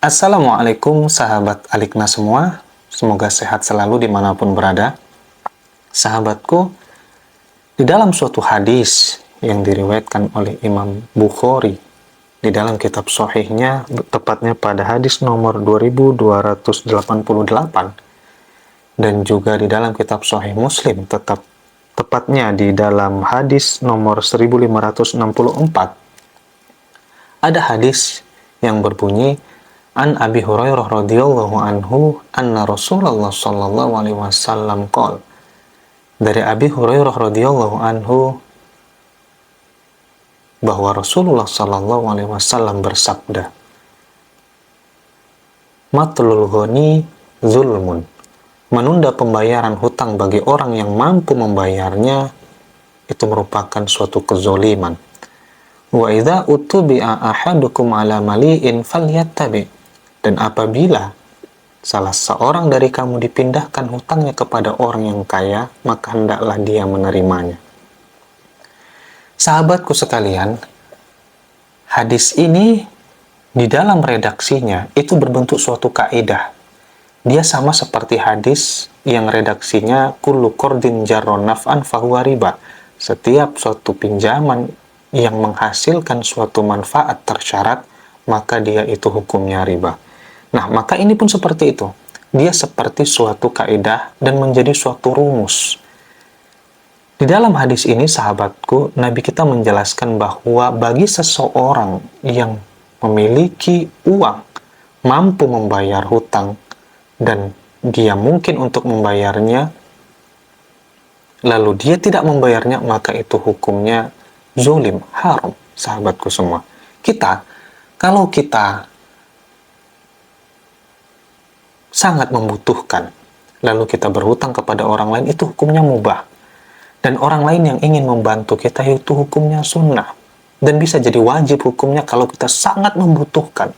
Assalamualaikum sahabat Alikna semua, semoga sehat selalu dimanapun berada. Sahabatku, di dalam suatu hadis yang diriwayatkan oleh Imam Bukhari di dalam kitab Sahihnya, tepatnya pada hadis nomor 2288, dan juga di dalam kitab Sahih Muslim, tepatnya di dalam hadis nomor 1564, ada hadis yang berbunyi, An Abi Hurairah radhiyallahu anhu anna Rasulullah sallallahu alaihi wasallam qol. Dari Abi Hurairah radhiyallahu anhu bahwa Rasulullah sallallahu alaihi wasallam bersabda, Matlul ghani zulmun. Menunda pembayaran hutang bagi orang yang mampu membayarnya itu merupakan suatu kezoliman. Wa idza utubi'a ahadukum ala mali'in falyattabi. Dan apabila salah seorang dari kamu dipindahkan hutangnya kepada orang yang kaya, maka hendaklah dia menerimanya. Sahabatku sekalian, hadis ini di dalam redaksinya itu berbentuk suatu kaidah. Dia sama seperti hadis yang redaksinya kullu qardin jarron naf'an fahuwa riba. Setiap suatu pinjaman yang menghasilkan suatu manfaat tersyarat, maka dia itu hukumnya riba. Nah, maka ini pun seperti itu. Dia seperti suatu kaidah dan menjadi suatu rumus. Di dalam hadis ini, sahabatku, Nabi kita menjelaskan bahwa bagi seseorang yang memiliki uang, mampu membayar hutang, dan dia mungkin untuk membayarnya, lalu dia tidak membayarnya, maka itu hukumnya zolim, haram, sahabatku semua. Kalau kita sangat membutuhkan, lalu kita berhutang kepada orang lain, itu hukumnya mubah. Dan orang lain yang ingin membantu kita, itu hukumnya sunnah. Dan bisa jadi wajib hukumnya kalau kita sangat membutuhkan.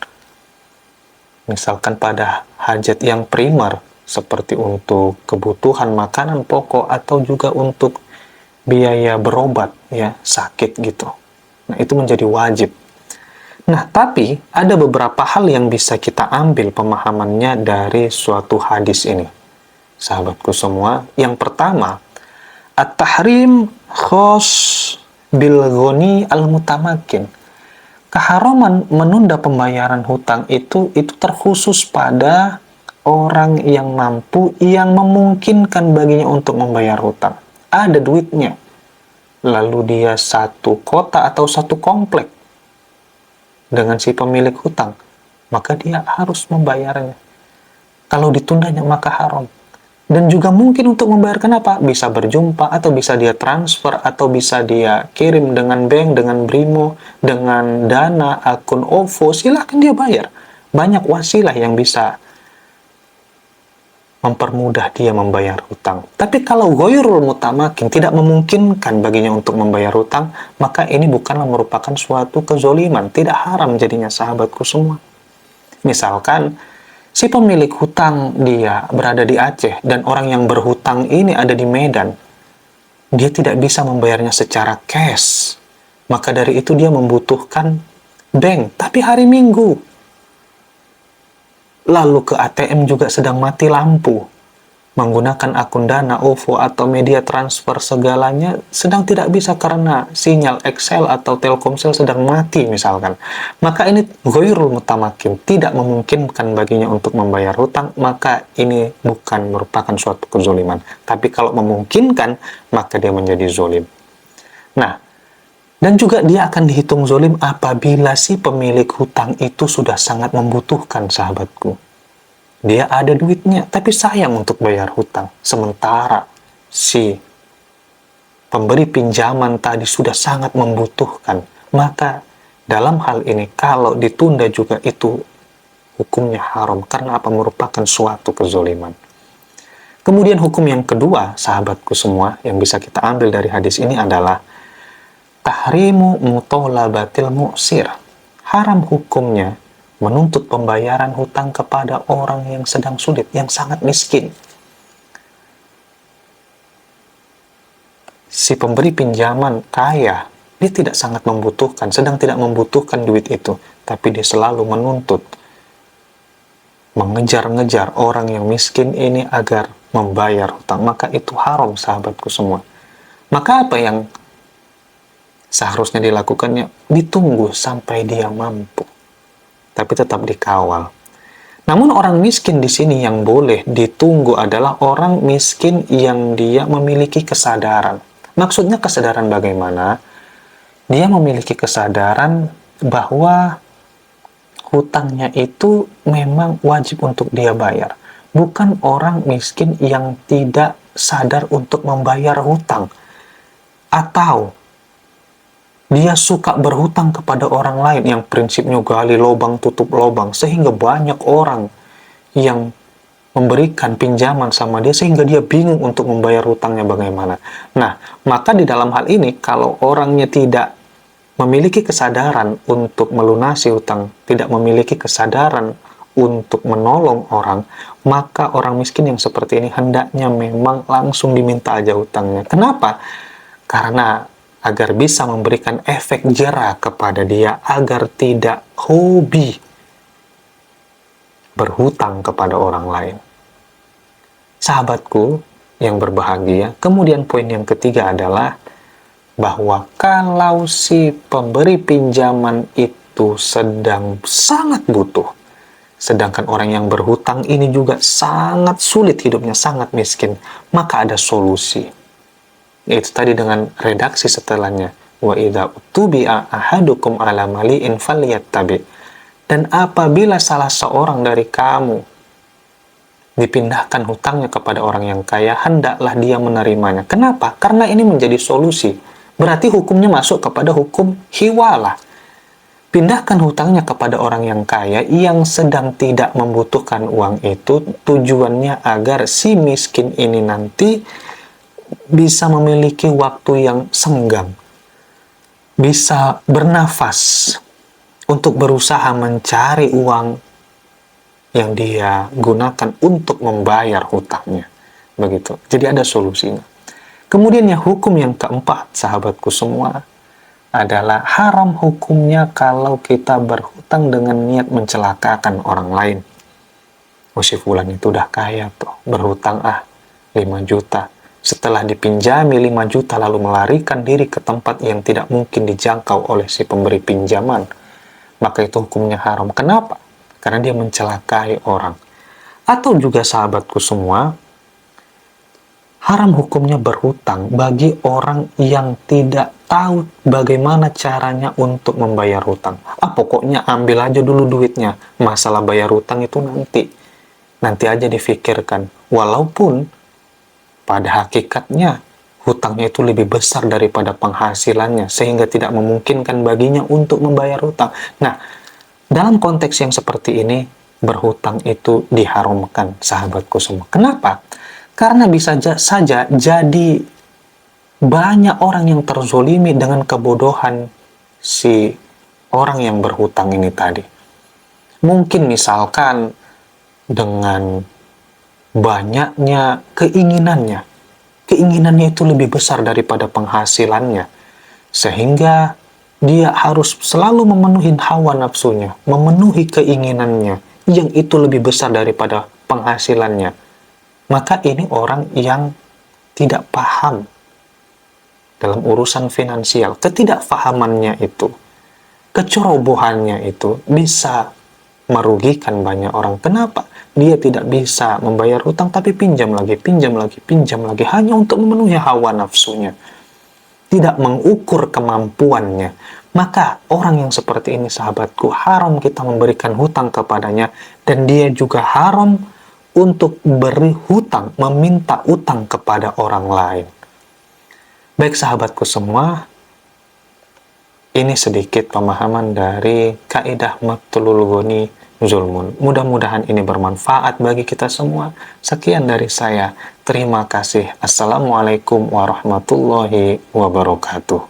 Misalkan pada hajat yang primer, seperti untuk kebutuhan makanan pokok, atau juga untuk biaya berobat, ya, sakit gitu. Nah, itu menjadi wajib. Nah, tapi ada beberapa hal yang bisa kita ambil pemahamannya dari suatu hadis ini. Sahabatku semua, yang pertama, at-tahrim khos bil ghani al-mutamakin. Keharaman menunda pembayaran hutang itu terkhusus pada orang yang mampu, yang memungkinkan baginya untuk membayar hutang. Ada duitnya. Lalu dia satu kota atau satu komplek dengan si pemilik hutang, maka dia harus membayarnya. Kalau ditundanya maka haram. Dan juga mungkin untuk membayar, kenapa? Bisa berjumpa, atau bisa dia transfer, atau bisa dia kirim dengan bank, dengan Brimo, dengan Dana, akun OVO, silahkan dia bayar. Banyak wasilah yang bisa mempermudah dia membayar hutang. Tapi kalau ghairul mutamakin, tidak memungkinkan baginya untuk membayar hutang, maka ini bukanlah merupakan suatu kezoliman, tidak haram jadinya, sahabatku semua. Misalkan si pemilik hutang dia berada di Aceh dan orang yang berhutang ini ada di Medan, dia tidak bisa membayarnya secara cash, maka dari itu dia membutuhkan bank, tapi hari Minggu, lalu ke ATM juga sedang mati lampu, menggunakan akun Dana, OVO, atau media transfer segalanya sedang tidak bisa karena sinyal Excel atau Telkomsel sedang mati misalkan. Maka ini ghairul mutamakin, tidak memungkinkan baginya untuk membayar hutang, maka ini bukan merupakan suatu kezoliman. Tapi kalau memungkinkan, maka dia menjadi zolim. Nah, dan juga dia akan dihitung zolim apabila si pemilik hutang itu sudah sangat membutuhkan, sahabatku. Dia ada duitnya, tapi sayang untuk bayar hutang. Sementara si pemberi pinjaman tadi sudah sangat membutuhkan. Maka dalam hal ini, kalau ditunda juga itu hukumnya haram. Karena apa? Merupakan suatu kezoliman. Kemudian hukum yang kedua, sahabatku semua, yang bisa kita ambil dari hadis ini adalah tahrimu mutolabatil mu'sir. Haram hukumnya menuntut pembayaran hutang kepada orang yang sedang sulit, yang sangat miskin. Si pemberi pinjaman kaya, dia tidak sangat membutuhkan, sedang tidak membutuhkan duit itu, tapi dia selalu menuntut mengejar-ngejar orang yang miskin ini agar membayar hutang, maka itu haram, sahabatku semua. Maka apa yang seharusnya dilakukannya? Ditunggu sampai dia mampu, tapi tetap dikawal. Namun orang miskin di sini yang boleh ditunggu adalah orang miskin yang dia memiliki kesadaran. Maksudnya kesadaran bagaimana? Dia memiliki kesadaran bahwa hutangnya itu memang wajib untuk dia bayar. Bukan orang miskin yang tidak sadar untuk membayar hutang. Atau dia suka berhutang kepada orang lain yang prinsipnya gali lubang tutup lubang, sehingga banyak orang yang memberikan pinjaman sama dia sehingga dia bingung untuk membayar hutangnya bagaimana. Nah, maka di dalam hal ini kalau orangnya tidak memiliki kesadaran untuk melunasi hutang, tidak memiliki kesadaran untuk menolong orang, maka orang miskin yang seperti ini hendaknya memang langsung diminta aja hutangnya. Kenapa? Karena agar bisa memberikan efek jera kepada dia agar tidak hobi berhutang kepada orang lain. Sahabatku yang berbahagia, kemudian poin yang ketiga adalah bahwa kalau si pemberi pinjaman itu sedang sangat butuh, sedangkan orang yang berhutang ini juga sangat sulit hidupnya, sangat miskin, maka ada solusi. Yaitu tadi dengan redaksi setelahnya, wa idza utubi'a ahadukum ala mali'in falyattabi. Dan apabila salah seorang dari kamu dipindahkan hutangnya kepada orang yang kaya, hendaklah dia menerimanya. Kenapa? Karena ini menjadi solusi. Berarti hukumnya masuk kepada hukum hiwalah. Pindahkan hutangnya kepada orang yang kaya yang sedang tidak membutuhkan uang itu, tujuannya agar si miskin ini nanti bisa memiliki waktu yang senggang, bisa bernafas untuk berusaha mencari uang yang dia gunakan untuk membayar hutangnya. Begitu. Jadi ada solusinya. Kemudian yang hukum yang keempat, sahabatku semua, adalah haram hukumnya kalau kita berhutang dengan niat mencelakakan orang lain. Oh, si fulan itu udah kaya tuh, berhutang 5 juta. Setelah dipinjami 5 juta lalu melarikan diri ke tempat yang tidak mungkin dijangkau oleh si pemberi pinjaman, maka itu hukumnya haram. Kenapa? Karena dia mencelakai orang. Atau juga sahabatku semua, haram hukumnya berhutang bagi orang yang tidak tahu bagaimana caranya untuk membayar hutang. Pokoknya ambil aja dulu duitnya. Masalah bayar hutang itu nanti aja difikirkan. Walaupun pada hakikatnya hutangnya itu lebih besar daripada penghasilannya, sehingga tidak memungkinkan baginya untuk membayar hutang. Nah, dalam konteks yang seperti ini, berhutang itu diharamkan, sahabatku semua. Kenapa? Karena bisa saja jadi banyak orang yang terzolimi dengan kebodohan si orang yang berhutang ini tadi. Mungkin misalkan dengan banyaknya keinginannya itu lebih besar daripada penghasilannya, sehingga dia harus selalu memenuhi hawa nafsunya, memenuhi keinginannya yang itu lebih besar daripada penghasilannya. Maka ini orang yang tidak paham dalam urusan finansial. Ketidakfahamannya itu, kecerobohannya itu bisa merugikan banyak orang. Kenapa? Dia tidak bisa membayar hutang tapi pinjam lagi, hanya untuk memenuhi hawa nafsunya. Tidak mengukur kemampuannya. Maka orang yang seperti ini, sahabatku, haram kita memberikan hutang kepadanya, dan dia juga haram untuk beri hutang, meminta hutang kepada orang lain. Baik sahabatku semua, ini sedikit pemahaman dari kaidah matlul ghani zulmun. Mudah-mudahan ini bermanfaat bagi kita semua. Sekian dari saya. Terima kasih. Assalamualaikum warahmatullahi wabarakatuh.